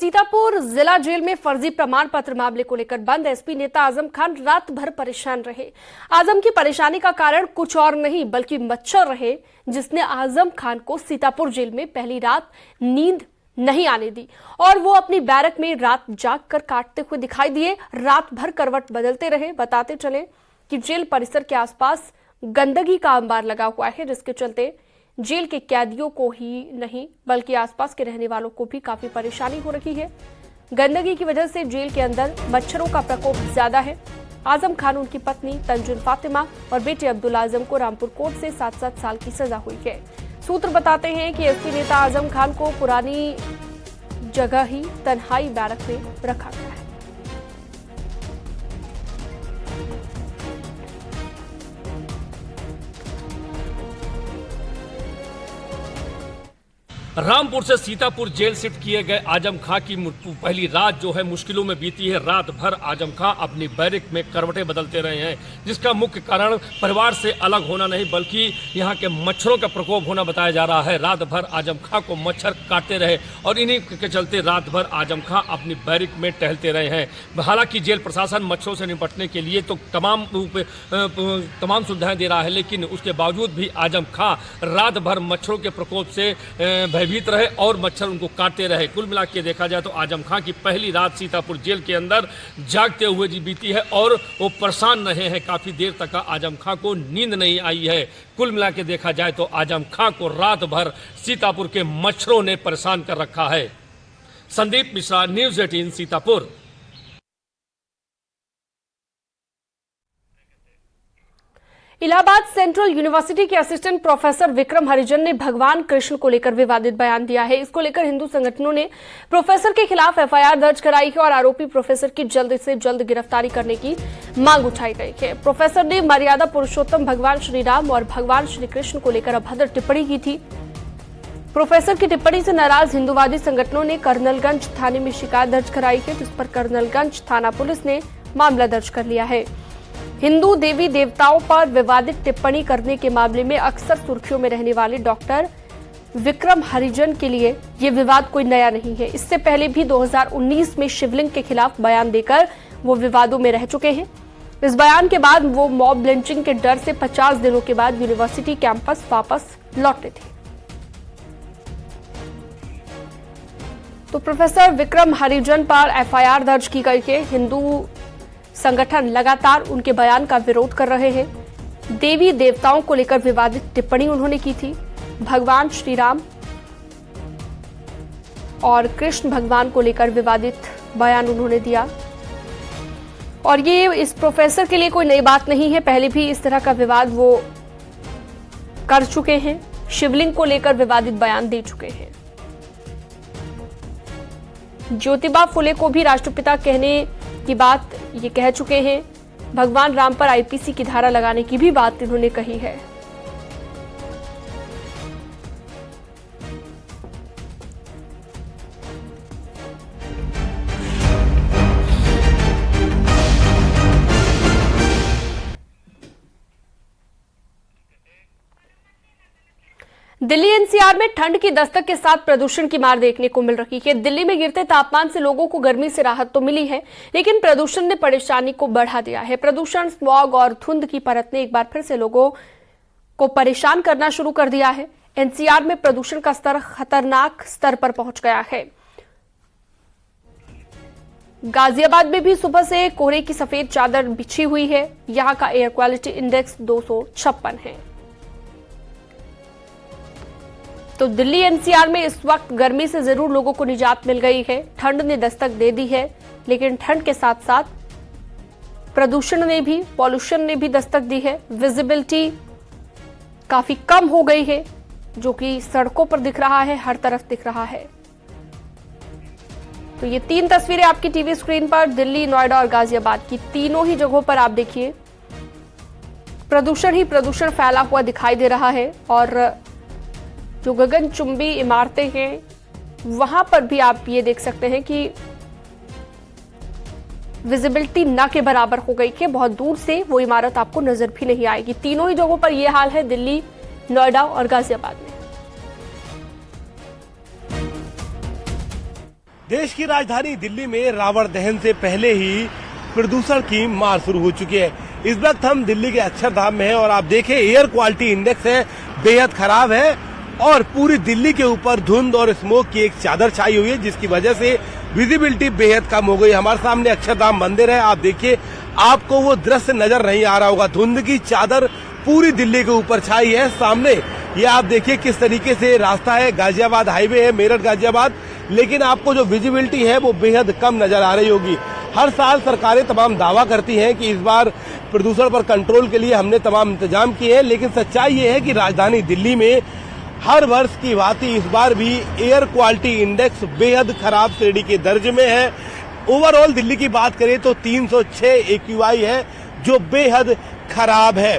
सीतापुर जिला जेल में फर्जी प्रमाण पत्र मामले को लेकर बंद एसपी नेता आजम खान रात भर परेशान रहे। आजम की परेशानी का कारण कुछ और नहीं बल्कि मच्छर रहे, जिसने आजम खान को सीतापुर जेल में पहली रात नींद नहीं आने दी और वो अपनी बैरक में रात जाग कर काटते हुए दिखाई दिए। रात भर करवट बदलते रहे। बताते चले कि जेल परिसर के आसपास गंदगी का अंबार लगा हुआ है, जिसके चलते जेल के कैदियों को ही नहीं बल्कि आसपास के रहने वालों को भी काफी परेशानी हो रही है। गंदगी की वजह से जेल के अंदर मच्छरों का प्रकोप ज्यादा है। आजम खान, उनकी पत्नी तंजुन फातिमा और बेटे अब्दुल आजम को रामपुर कोर्ट से 7-7 साल की सजा हुई है। सूत्र बताते हैं कि एसपी नेता आजम खान को पुरानी जगह ही तन्हाई बैरक में रखा गया है। रामपुर से सीतापुर जेल शिफ्ट किए गए आजम खां की पहली रात जो है मुश्किलों में बीती है। रात भर आजम खां अपनी बैरक में करवटें बदलते रहे हैं, जिसका मुख्य कारण परिवार से अलग होना नहीं बल्कि यहाँ के मच्छरों का प्रकोप होना बताया जा रहा है। रात भर आजम खां को मच्छर काटते रहे और इन्हीं के चलते रात भर आजम खां अपनी बैरक में टहलते रहे हैं। हालांकि जेल प्रशासन मच्छरों से निपटने के लिए तो तमाम सुविधाएं दे रहा है, लेकिन उसके बावजूद भी आजम खां रात भर मच्छरों के प्रकोप से भयभीत रहे और मच्छर उनको काटते रहे। कुल मिला के देखा जाए तो आजम खां की पहली रात सीतापुर जेल के अंदर जागते हुए बीती है और वो परेशान रहे हैं। काफी देर तक आजम खां को नींद नहीं आई है। कुल मिला के देखा जाए तो आजम खां को रात भर सीतापुर के मच्छरों ने परेशान कर रखा है। Sandeep Mishra, news 18 Sitapur. Allahabad central university के असिस्टेंट प्रोफेसर विक्रम हरिजन ने भगवान कृष्ण को लेकर विवादित बयान दिया है। इसको लेकर हिंदू संगठनों ने प्रोफेसर के खिलाफ एफआईआर दर्ज कराई है और आरोपी प्रोफेसर की जल्द से जल्द गिरफ्तारी करने की मांग उठाई गई है। प्रोफेसर ने मर्यादा पुरुषोत्तम भगवान श्री राम और भगवान श्री कृष्ण को लेकर अभद्र टिप्पणी की थी। प्रोफेसर की टिप्पणी से नाराज हिंदूवादी संगठनों ने कर्नलगंज थाने में शिकायत दर्ज कराई है, जिस पर कर्नलगंज थाना पुलिस ने मामला दर्ज कर लिया है। हिंदू देवी देवताओं पर विवादित टिप्पणी करने के मामले में अक्सर सुर्खियों में रहने वाले डॉक्टर विक्रम हरिजन के लिए ये विवाद कोई नया नहीं है। इससे पहले भी 2019 में शिवलिंग के खिलाफ बयान देकर वो विवादों में रह चुके हैं। इस बयान के बाद वो मॉब लिंचिंग के डर से 50 दिनों के बाद यूनिवर्सिटी कैंपस वापस लौटे थे। तो प्रोफेसर विक्रम हरिजन पर एफआईआर दर्ज की गई है। हिंदू संगठन लगातार उनके बयान का विरोध कर रहे हैं। देवी देवताओं को लेकर विवादित टिप्पणी उन्होंने की थी। भगवान श्री राम और कृष्ण भगवान को लेकर विवादित बयान उन्होंने दिया और ये इस प्रोफेसर के लिए कोई नई बात नहीं है। पहले भी इस तरह का विवाद वो कर चुके हैं। शिवलिंग को लेकर विवादित बयान दे चुके हैं। ज्योतिबा फुले को भी राष्ट्रपिता कहने की बात ये कह चुके हैं। भगवान राम पर आईपीसी की धारा लगाने की भी बात इन्होंने कही है। दिल्ली एनसीआर में ठंड की दस्तक के साथ प्रदूषण की मार देखने को मिल रही है। दिल्ली में गिरते तापमान से लोगों को गर्मी से राहत तो मिली है, लेकिन प्रदूषण ने परेशानी को बढ़ा दिया है। प्रदूषण, स्मॉग और धुंध की परत ने एक बार फिर से लोगों को परेशान करना शुरू कर दिया है। एनसीआर में प्रदूषण का स्तर खतरनाक स्तर पर पहुंच गया है। गाजियाबाद में भी सुबह से कोहरे की सफेद चादर बिछी हुई है। यहां का एयर क्वालिटी इंडेक्स 256 है। तो दिल्ली एनसीआर में इस वक्त गर्मी से जरूर लोगों को निजात मिल गई है। ठंड ने दस्तक दे दी है, लेकिन ठंड के साथ साथ पॉल्यूशन ने भी दस्तक दी है। विजिबिलिटी काफी कम हो गई है, जो कि सड़कों पर दिख रहा है, हर तरफ दिख रहा है। तो ये 3 तस्वीरें आपकी टीवी स्क्रीन पर दिल्ली, नोएडा और गाजियाबाद की, तीनों ही जगहों पर आप देखिए प्रदूषण ही प्रदूषण फैला हुआ दिखाई दे रहा है। और जो गगनचुंबी इमारतें हैं वहां पर भी आप ये देख सकते हैं कि विजिबिलिटी न के बराबर हो गई कि बहुत दूर से वो इमारत आपको नजर भी नहीं आएगी। तीनों ही जगहों पर यह हाल है, दिल्ली, नोएडा और गाजियाबाद में। देश की राजधानी दिल्ली में रावण दहन से पहले ही प्रदूषण की मार शुरू हो चुकी है। इस वक्त हम दिल्ली के अक्षरधाम में हैं और आप देखें एयर क्वालिटी इंडेक्स है बेहद खराब है और पूरी दिल्ली के ऊपर धुंध और स्मोक की एक चादर छाई हुई है, जिसकी वजह से विजिबिलिटी बेहद कम हो गई। हमारे सामने अक्षरधाम मंदिर है, आप देखिए आपको वो दृश्य नजर नहीं आ रहा होगा। धुंध की चादर पूरी दिल्ली के ऊपर छाई है। सामने ये आप देखिए किस तरीके से रास्ता है, गाजियाबाद हाईवे है, मेरठ गाजियाबाद, लेकिन आपको जो विजिबिलिटी है वो बेहद कम नजर आ रही होगी। हर साल सरकारें तमाम दावा करती हैं कि इस बार प्रदूषण पर कंट्रोल के लिए हमने तमाम इंतजाम किए हैं, लेकिन सच्चाई ये है कि राजधानी दिल्ली में हर वर्ष की भांति इस बार भी एयर क्वालिटी इंडेक्स बेहद खराब श्रेणी के दर्जे में है। ओवरऑल दिल्ली की बात करें तो 306 AQI है, जो बेहद खराब है।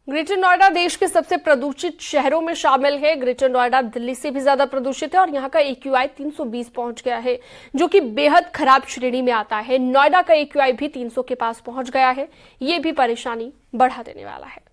ग्रेटर नोएडा देश के सबसे प्रदूषित शहरों में शामिल है। ग्रेटर नोएडा दिल्ली से भी ज्यादा प्रदूषित है और यहाँ का AQI 320 पहुंच गया है, जो कि बेहद खराब श्रेणी में आता है। नोएडा का AQI भी 300 के पास पहुंच गया है, ये भी परेशानी बढ़ा देने वाला है।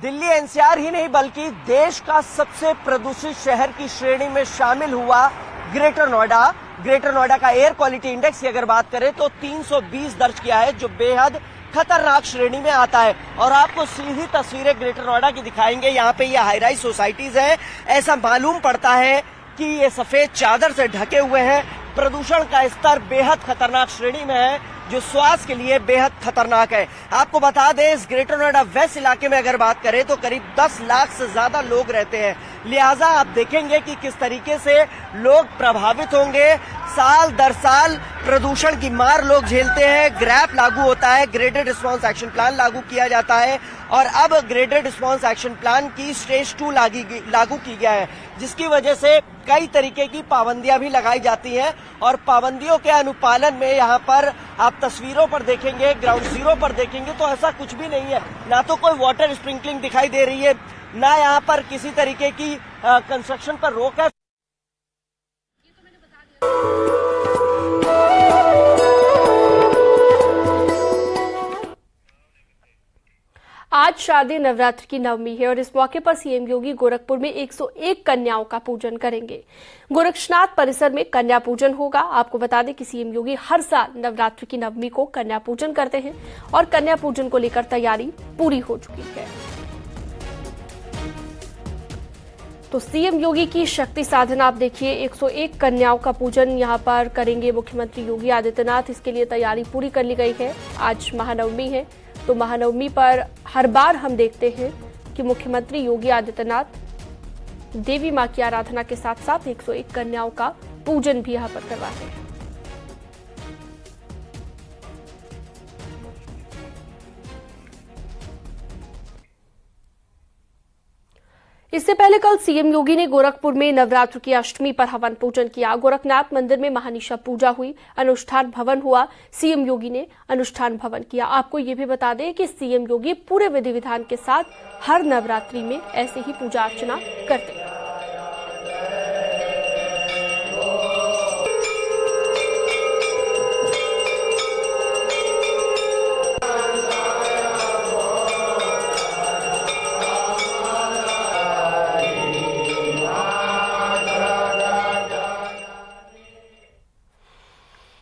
दिल्ली NCR ही नहीं बल्कि देश का सबसे प्रदूषित शहर की श्रेणी में शामिल हुआ ग्रेटर नोएडा। ग्रेटर नोएडा का एयर क्वालिटी इंडेक्स की अगर बात करें तो 320 दर्ज किया है, जो बेहद खतरनाक श्रेणी में आता है। और आपको सीधी तस्वीरें ग्रेटर नोएडा की दिखाएंगे। यहाँ पे ये हाई राइज सोसाइटीज है, ऐसा मालूम पड़ता है कि ये सफेद चादर से ढके हुए हैं। प्रदूषण का स्तर बेहद खतरनाक श्रेणी में है, जो स्वास्थ्य के लिए बेहद खतरनाक है। आपको बता दें, इस ग्रेटर नोएडा वेस्ट इलाके में अगर बात करें तो करीब 10 लाख से ज्यादा लोग रहते हैं। लिहाजा आप देखेंगे कि किस तरीके से लोग प्रभावित होंगे। साल दर साल प्रदूषण की मार लोग झेलते हैं। ग्रैप लागू होता है, ग्रेडेड रिस्पांस एक्शन प्लान लागू किया जाता है और अब ग्रेडेड रिस्पांस एक्शन प्लान की स्टेज 2 लागू की गया है, जिसकी वजह से कई तरीके की पाबंदियां भी लगाई जाती हैं। और पाबंदियों के अनुपालन में यहाँ पर आप तस्वीरों पर देखेंगे, ग्राउंड जीरो पर देखेंगे तो ऐसा कुछ भी नहीं है। ना तो कोई वाटर स्प्रिंकलिंग दिखाई दे रही है, ना यहाँ पर किसी तरीके की कंस्ट्रक्शन पर रोक है। आज शारदीय नवरात्र की नवमी है और इस मौके पर सीएम योगी गोरखपुर में 101 कन्याओं का पूजन करेंगे। गोरक्षनाथ परिसर में कन्या पूजन होगा। आपको बता दें कि सीएम योगी हर साल नवरात्र की नवमी को कन्या पूजन करते हैं और कन्या पूजन को लेकर तैयारी पूरी हो चुकी है। तो सीएम योगी की शक्ति साधना आप देखिए, 101 कन्याओं का पूजन यहां पर करेंगे मुख्यमंत्री योगी आदित्यनाथ। इसके लिए तैयारी पूरी कर ली गई है। आज महानवमी है, तो महानवमी पर हर बार हम देखते हैं कि मुख्यमंत्री योगी आदित्यनाथ देवी मां की आराधना के साथ साथ 101 कन्याओं का पूजन भी यहां पर करवाते हैं। इससे पहले कल सीएम योगी ने गोरखपुर में नवरात्र की अष्टमी पर हवन पूजन किया। गोरखनाथ मंदिर में महानिशा पूजा हुई, अनुष्ठान भवन हुआ। सीएम योगी ने अनुष्ठान भवन किया। आपको ये भी बता दें कि सीएम योगी पूरे विधि विधान के साथ हर नवरात्रि में ऐसे ही पूजा अर्चना करते हैं।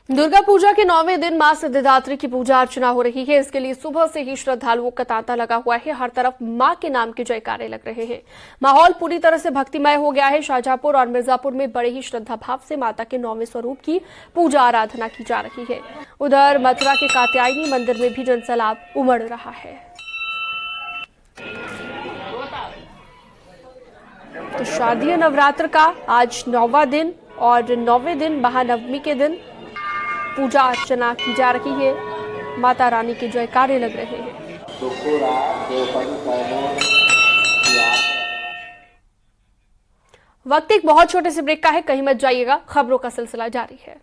दुर्गा पूजा के 9वें दिन मां सिद्धिदात्री की पूजा अर्चना हो रही है। इसके लिए सुबह से ही श्रद्धालुओं का तांता लगा हुआ है। हर तरफ मां के नाम के जयकारे लग रहे हैं। माहौल पूरी तरह से भक्तिमय हो गया है। शाहजहांपुर और मिर्जापुर में बड़े ही श्रद्धा भाव से माता के 9वें स्वरूप की पूजा आराधना की जा रही है। उधर मथुरा के कात्यायनी मंदिर में भी जनसैलाब उमड़ रहा है। तो शारदीय नवरात्र का आज 9वां दिन और 9वें दिन महानवमी के दिन पूजा अर्चना की जा रही है। माता रानी के जयकारे लग रहे हैं। वक्त एक बहुत छोटे से ब्रेक का है, कहीं मत जाइएगा, खबरों का सिलसिला जारी है।